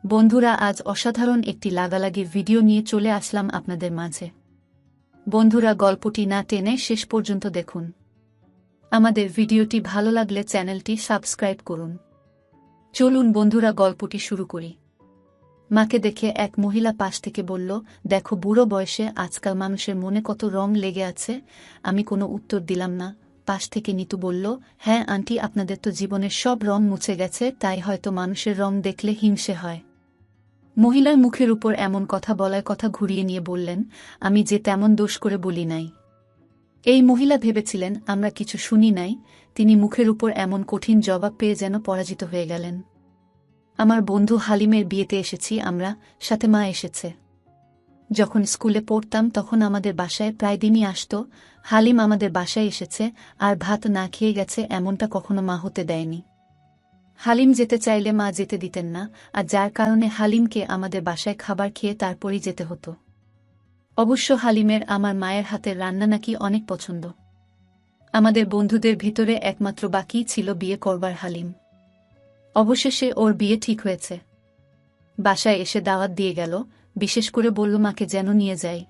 বন্ধুরা, আজ অসাধারণ একটি লাগালাগির ভিডিও নিয়ে চলে আসলাম আপনাদের মাঝে। বন্ধুরা, গল্পটি না টেনে শেষ পর্যন্ত দেখুন। আমাদের ভিডিওটি ভালো লাগলে চ্যানেলটি সাবস্ক্রাইব করুন। চলুন বন্ধুরা, গল্পটি শুরু করি। মাকে দেখে এক মহিলা পাশ থেকে বলল, দেখো বুড়ো বয়সে আজকাল মানুষের মনে কত রং লেগে আছে। আমি কোনো উত্তর দিলাম না। পাশ থেকে নিতু বলল, হ্যাঁ আন্টি, আপনাদের তো জীবনের সব রং মুছে গেছে, তাই হয়তো মানুষের রং দেখলে হিংসে হয়। মহিলার মুখের উপর এমন কথা বলায় কথা ঘুরিয়ে নিয়ে বললেন, আমি যে তেমন দোষ করে বলি নাই। এই মহিলা ভেবেছিলেন আমরা কিছু শুনি নাই। তিনি মুখের উপর এমন কঠিন জবাব পেয়ে যেন পরাজিত হয়ে গেলেন। আমার বন্ধু হালিমের বিয়েতে এসেছি আমরা, সাথে মা এসেছে। যখন স্কুলে পড়তাম তখন আমাদের বাসায় প্রায় দিনই আসত। হালিম আমাদের বাসায় এসেছে, আর ভাত না খেয়ে গেছে এমনটা কখনো মা হতে দেয়নি। হালিম যেতে চাইলে মা যেতে দিতেন না, আর যার কারণে হালিমকে আমাদের বাসায় খাবার খেয়ে তারপরই যেতে হতো। অবশ্য হালিমের আমার মায়ের হাতের রান্না নাকি অনেক পছন্দ। আমাদের বন্ধুদের ভিতরে একমাত্র বাকিই ছিল বিয়ে করবার হালিম। অবশেষে ওর বিয়ে ঠিক হয়েছে। বাসায় এসে দাওয়াত দিয়ে গেল, বিশেষ করে বলল মাকে যেন নিয়ে যাই।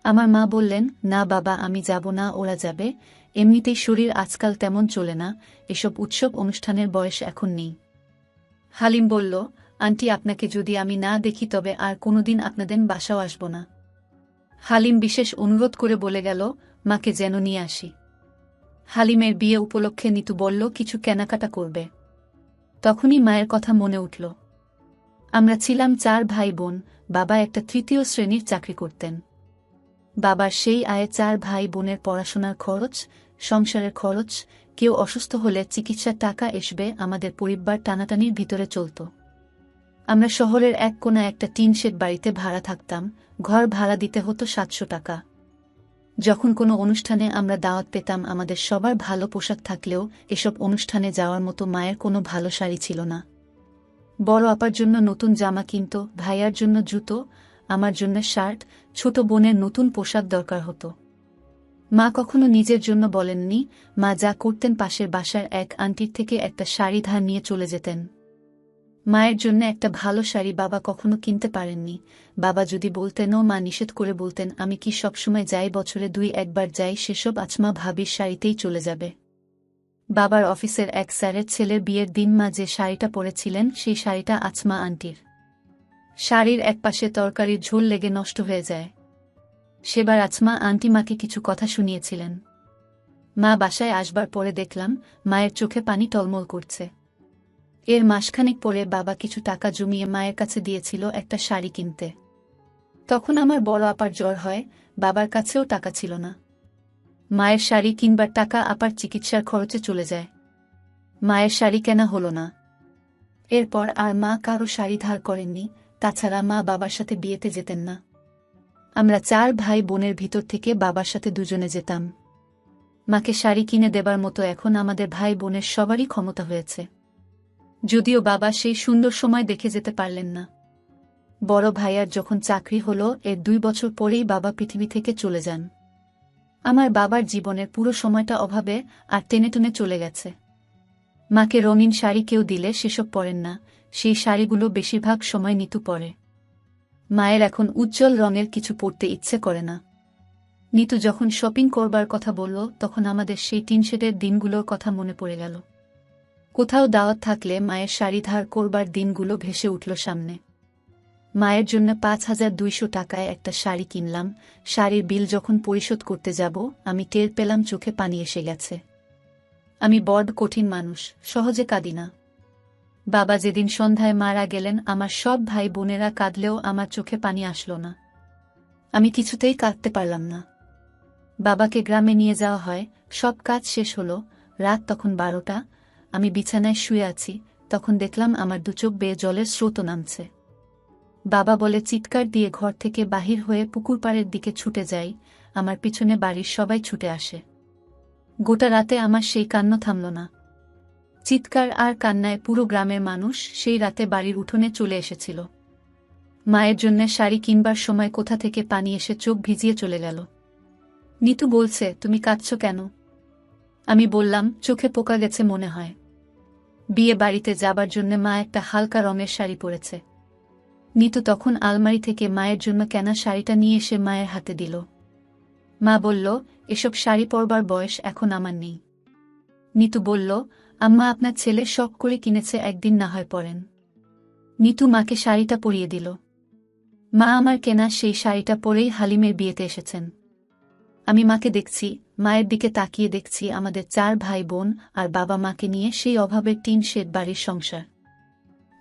আমার মা বললেন, না বাবা, আমি যাব না, ওরা যাবে। এমনিতেই শরীর আজকাল তেমন চলে না, এসব উৎসব অনুষ্ঠানের বয়স এখন নেই। হালিম বলল, আন্টি, আপনাকে যদি আমি না দেখি তবে আর কোনোদিন আপনাদের বাসাও আসব না। হালিম বিশেষ অনুরোধ করে বলে গেল, মাকে যেন নিয়ে আসি। হালিমের বিয়ে উপলক্ষে নিতু বলল কিছু কেনাকাটা করবে। তখনই মায়ের কথা মনে উঠল। আমরা ছিলাম 4 ভাই বোন। বাবা একটা 3য় শ্রেণীর চাকরি করতেন। বাবার সেই আয়ে 4 ভাই বোনের পড়াশোনার খরচ, সংসারের খরচ, কেউ অসুস্থ হলে চিকিৎসার টাকা আসবে, আমাদের পরিবার টানাটানির ভিতরে চলত। আমরা শহরের এক কোণা একটা টিন শেড বাড়িতে ভাড়া থাকতাম। ঘর ভাড়া দিতে হতো 700 টাকা। যখন কোনো অনুষ্ঠানে আমরা দাওয়াত পেতাম, আমাদের সবার ভালো পোশাক থাকলেও এসব অনুষ্ঠানে যাওয়ার মতো মায়ের কোনো ভালো শাড়ি ছিল না। বড় আপার জন্য নতুন জামা কিনত, ভাইয়ার জন্য জুতো, আমার জন্য শার্ট, ছোট বোনের নতুন পোশাক দরকার হতো। মা কখনো নিজের জন্য বলেননি। মা যা করতেন, পাশের বাসার এক আন্টির থেকে একটা শাড়ি ধার নিয়ে চলে যেতেন। মায়ের জন্য একটা ভালো শাড়ি বাবা কখনো কিনতে পারেননি। বাবা যদি বলতেনও মা নিষেধ করে বলতেন, আমি কি সবসময় যাই, বছরে 2-1 বার যাই, সেসব আজমা ভাবির শাড়িতেই চলে যাবে। বাবার অফিসের এক স্যারের ছেলের বিয়ের দিন মা যে শাড়িটা পরেছিলেন, সেই শাড়িটা আজমা আন্টির। শাড়ির একপাশে তরকারির ঝোল লেগে নষ্ট হয়ে যায়। সেবার আজমা আন্টি মাকে কিছু কথা শুনিয়েছিলেন। মা বাসায় আসবার পরে দেখলাম মায়ের চোখে পানি টলমল করছে। এর মাসখানেক পরে বাবা কিছু টাকা জমিয়ে মায়ের কাছে দিয়েছিল একটা শাড়ি কিনতে। তখন আমার বড় আপার জ্বর হয়, বাবার কাছেও টাকা ছিল না। মায়ের শাড়ি কিনবার টাকা আপার চিকিৎসার খরচে চলে যায়। মায়ের শাড়ি কেনা হলো না। এরপর আর মা কারো শাড়ি ধার করেননি। তাছাড়া মা বাবার সাথে বিয়েতে যেতেন না। আমরা 4 ভাই বোনের ভিতর থেকে বাবার সাথে দুজনে যেতাম। মাকে শাড়ি কিনে দেবার মতো এখন আমাদের ভাই বোনের সবারই ক্ষমতা হয়েছে। যদিও বাবা সেই সুন্দর সময় দেখে যেতে পারলেন না। বড় ভাইয়ার যখন চাকরি হলো, এর 2 বছর পরেই বাবা পৃথিবী থেকে চলে যান। আমার বাবার জীবনের পুরো সময়টা অভাবে আর টেনে চলে গেছে। মাকে রঙিন শাড়ি কেউ দিলে সেসব পরেন না, সেই শাড়িগুলো বেশিরভাগ সময় নিতু পরে। মায়ের এখন উজ্জ্বল রঙের কিছু পরতে ইচ্ছে করে না। নিতু যখন শপিং করবার কথা বলল, তখন আমাদের সেই টিনশেডের দিনগুলোর কথা মনে পড়ে গেল। কোথাও দাওয়াত থাকলে মায়ের শাড়ি ধার করবার দিনগুলো ভেসে উঠল সামনে। মায়ের জন্য 5200 টাকায় একটা শাড়ি কিনলাম। শাড়ির বিল যখন পরিশোধ করতে যাব, আমি টের পেলাম চোখে পানি এসে গেছে। আমি বড় কঠিন মানুষ, সহজে কাঁদি না। বাবা যেদিন সন্ধ্যায় মারা গেলেন, আমার সব ভাই বোনেরা কাঁদলেও আমার চোখে পানি আসলো না। আমি কিছুতেই কাঁদতে পারলাম না। বাবাকে গ্রামে নিয়ে যাওয়া হয়, সব কাজ শেষ হলো। রাত তখন 12টা। আমি বিছানায় শুয়ে আছি, তখন দেখলাম আমার 2 চোখ বেয়ে জলের স্রোত নামছে। বাবা বলে চিৎকার দিয়ে ঘর থেকে বাহির হয়ে পুকুর পাড়ের দিকে ছুটে যাই। আমার পিছনে বাড়ির সবাই ছুটে আসে। গোটা রাতে আমার সেই কান্না থামল না। চিৎকার আর কান্নায় পুরো গ্রামের মানুষ সেই রাতে বাড়ির উঠোনে চলে এসেছিল। মায়ের জন্য শাড়ি কিনবার সময় কোথা থেকে পানি এসে চোখ ভিজিয়ে চলে গেল। নিতু বলছে, তুমি কাঁদছ কেন? আমি বললাম, চোখে পোকা গেছে মনে হয়। বিয়ে বাড়িতে যাবার জন্য মা একটা হালকা রঙের শাড়ি পরেছে। নিতু তখন আলমারি থেকে মায়ের জন্য কেনা শাড়িটা নিয়ে এসে মায়ের হাতে দিল। মা বলল, এসব শাড়ি পরবার বয়স এখন আমার নেই। নিতু বলল, আম্মা আপনার ছেলে শখ করে কিনেছে, একদিন না হয় পরেন। নিতু মাকে শাড়িটা পরিয়ে দিল। মা আমার কেনা সেই শাড়িটা পরেই হালিমের বিয়েতে এসেছেন। আমি মাকে দেখছি, মায়ের দিকে তাকিয়ে দেখছি আমাদের 4 ভাই বোন আর বাবা মাকে নিয়ে সেই অভাবের টিন শেড বাড়ির সংসার।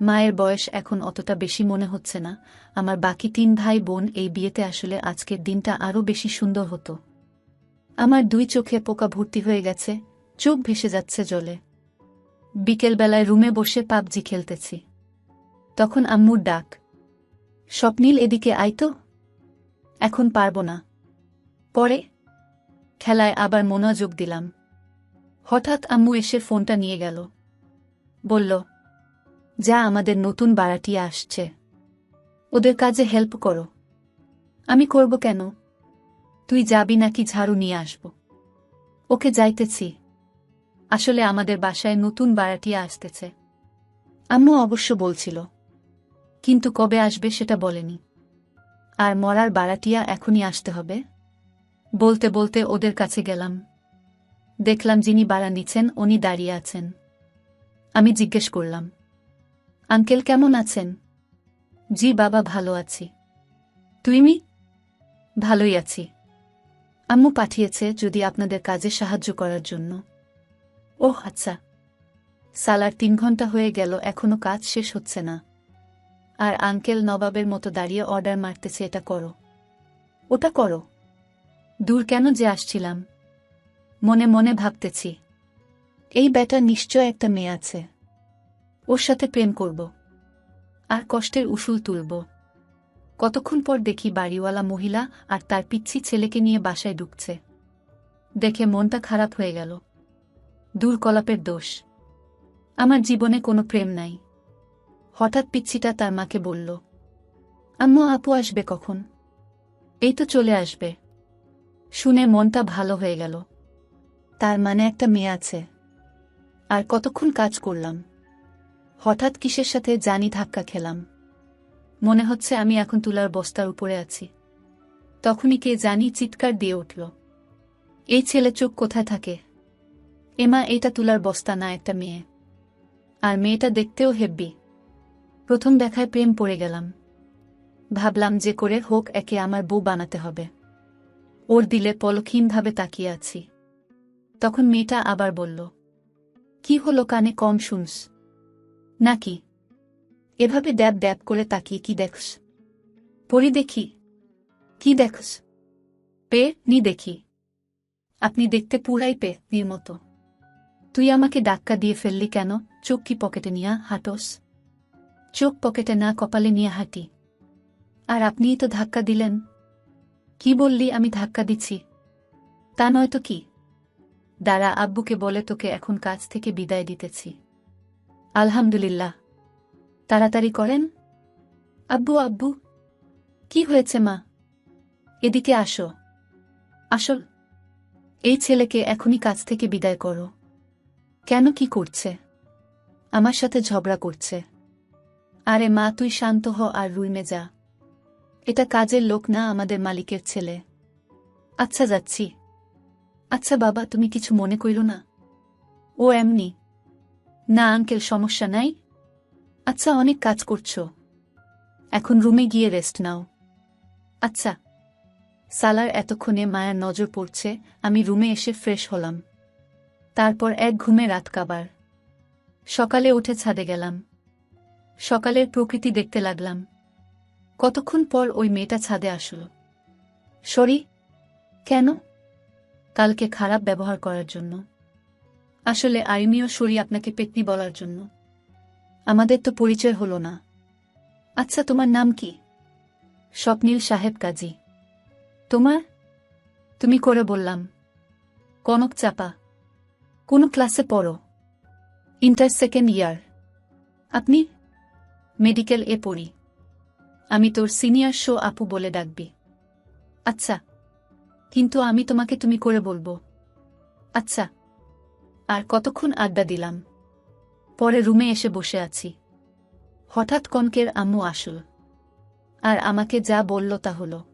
মায়ের বয়স এখন অতটা বেশি মনে হচ্ছে না। আমার বাকি 3 ভাই বোন এই বিয়েতে আসলে আজকের দিনটা আরও বেশি সুন্দর হতো। আমার 2 চোখে পোকা ভর্তি হয়ে গেছে, চোখ ভেসে যাচ্ছে জলে। বিকেলবেলায় রুমে বসে পাবজি খেলতেছি। তখন আম্মুর ডাক, স্বপ্নিল এদিকে আয় তো। এখন পারবো না, পরে। খেলায় আবার মনোযোগ দিলাম। হঠাৎ আম্মু এসে ফোনটা নিয়ে গেল। বলল, যা, আমাদের নতুন বাড়াটিয়া আসছে, ওদের কাজে হেল্প করো। আমি করব কেন? তুই যাবি নাকি ঝাড়ু নিয়ে আসব? ওকে, যাইতেছি। আসলে আমাদের বাসায় নতুন বাড়াটিয়া আসতেছে। আম্মু অবশ্য বলছিল, কিন্তু কবে আসবে সেটা বলেনি। আর মরার বাড়াটিয়া এখনই আসতে হবে? বলতে বলতে ওদের কাছে গেলাম। দেখলাম যিনি বাড়া নিচ্ছেন উনি দাঁড়িয়ে আছেন। আমি জিজ্ঞেস করলাম, আঙ্কেল কেমন আছেন? জি বাবা, ভালো আছি। তুমি? ভালোই আছি। আম্মু পাঠিয়েছে যদি আপনাদের কাজে সাহায্য করার জন্য। ওহ আচ্ছা। সালার 3 ঘন্টা হয়ে গেল, এখনো কাজ শেষ হচ্ছে না। আর আঙ্কেল নবাবের মতো দাঁড়িয়ে অর্ডার মারতেছে, এটা করো, ওটা করো। দূর কেন যে আসছিলাম। মনে মনে ভাবতেছি, এই ব্যাটা নিশ্চয় একটা মেয়ে আছে, ওর সাথে প্রেম করব আর কষ্টের উসুল তুলব। কতক্ষণ পর দেখি বাড়িওয়ালা মহিলা আর তার পিচ্ছি ছেলেকে নিয়ে বাসায় ঢুকছে। দেখে মনটা খারাপ হয়ে গেল। দূর, কলাপের দোষ। আমার জীবনে কোনো প্রেম নাই। হঠাৎ পিচ্ছিটা তার মাকে বলল, আম্মু আপু আসবে কখন? এই তো চলে আসবে। শুনে মনটা ভালো হয়ে গেল। তার মানে একটা মেয়ে আছে। আর কতক্ষণ কাজ করলাম, হঠাৎ কিসের সাথে জানি ধাক্কা খেলাম। মনে হচ্ছে আমি এখন তুলার বস্তার উপরে আছি। তখনই কে জানি চিৎকার দিয়ে উঠল, এই ছেলে চোখ কোথায় থাকে? এমা, এটা তুলার বস্তা না, একটা মেয়ে। আর মেয়েটা দেখতেও হেব্বি। প্রথম দেখায় প্রেম পড়ে গেলাম। ভাবলাম যে করে হোক একে আমার বউ বানাতে হবে। ওর দিলে পলকহীনভাবে তাকিয়ে আছি। তখন মেয়েটা আবার বলল, কি হলো, কানে কম শুনস নাকি? এভাবে ড্যাব ড্যাব করে তাকিয়ে কি দেখস? পড়ি দেখি। কি দেখস? পে নি দেখি। আপনি দেখতে পুরাই পে নির মতো। তুই আমাকে ধাক্কা দিয়ে ফেললি কেন? চোখ কি পকেটে নিয়া হাঁটোস? চোখ পকেটে না, কপালে নিয়ে হাঁটি। আর আপনিই তো ধাক্কা দিলেন। কি বললি আমি ধাক্কা দিচ্ছি? তা নয়তো কি। দাঁড়া, আব্বুকে বলে তোকে এখন কাজ থেকে বিদায় দিতেছি। আলহামদুলিল্লাহ। তাড়াতাড়ি করেন। আব্বু আব্বু। কি হয়েছে মা? এদিকে আসো। আসল এই ছেলেকে এখনই কাজ থেকে বিদায় করো। কেন, কি করছে? আমার সাথে ঝগড়া করছে। আরে মা, তুই শান্ত হ আর রুমে যা। এটা কাজের লোক না, আমাদের মালিকের ছেলে। আচ্ছা, যাচ্ছি। আচ্ছা বাবা, তুমি কিছু মনে কইরো না। ও এমনি। না আঙ্কেল, সমস্যা নাই। আচ্ছা, অনেক কাজ করছো, এখন রুমে গিয়ে রেস্ট নাও। আচ্ছা। সালার এতক্ষণে মায়ের নজর পড়ছে, আমি রুমে এসে ফ্রেশ হলাম। তারপর এক ঘুমে রাত কাবার। সকালে উঠে ছাদে গেলাম। সকালের প্রকৃতি দেখতে লাগলাম। কতক্ষণ পর ওই মেয়েটা ছাদে আসলো। সরি। কেন? কালকে খারাপ ব্যবহার করার জন্য। আসলে আমিও সরি আপনাকে পেতনি বলার জন্য। আমাদের তো পরিচয় হলো না। আচ্ছা, তোমার নাম কি? স্বপ্নিল সাহেব কাজী। তোমার? তুমি করে বললাম। কনক চাপা। কোন ক্লাসে পড়ো? Inter second year. আপনি? মেডিকেল এ পড়ি। আমি তোর সিনিয়র, শো আপু বলে ডাকবি। আচ্ছা। কিন্তু আমি তোমাকে তুমি করে বলবো। আচ্ছা। আর কতক্ষণ আড্ডা দিলাম। পরে রুমে এসে বসে আছি। হঠাৎ কনকের আম্মু আসল। আর আমাকে যা বলল তা হলো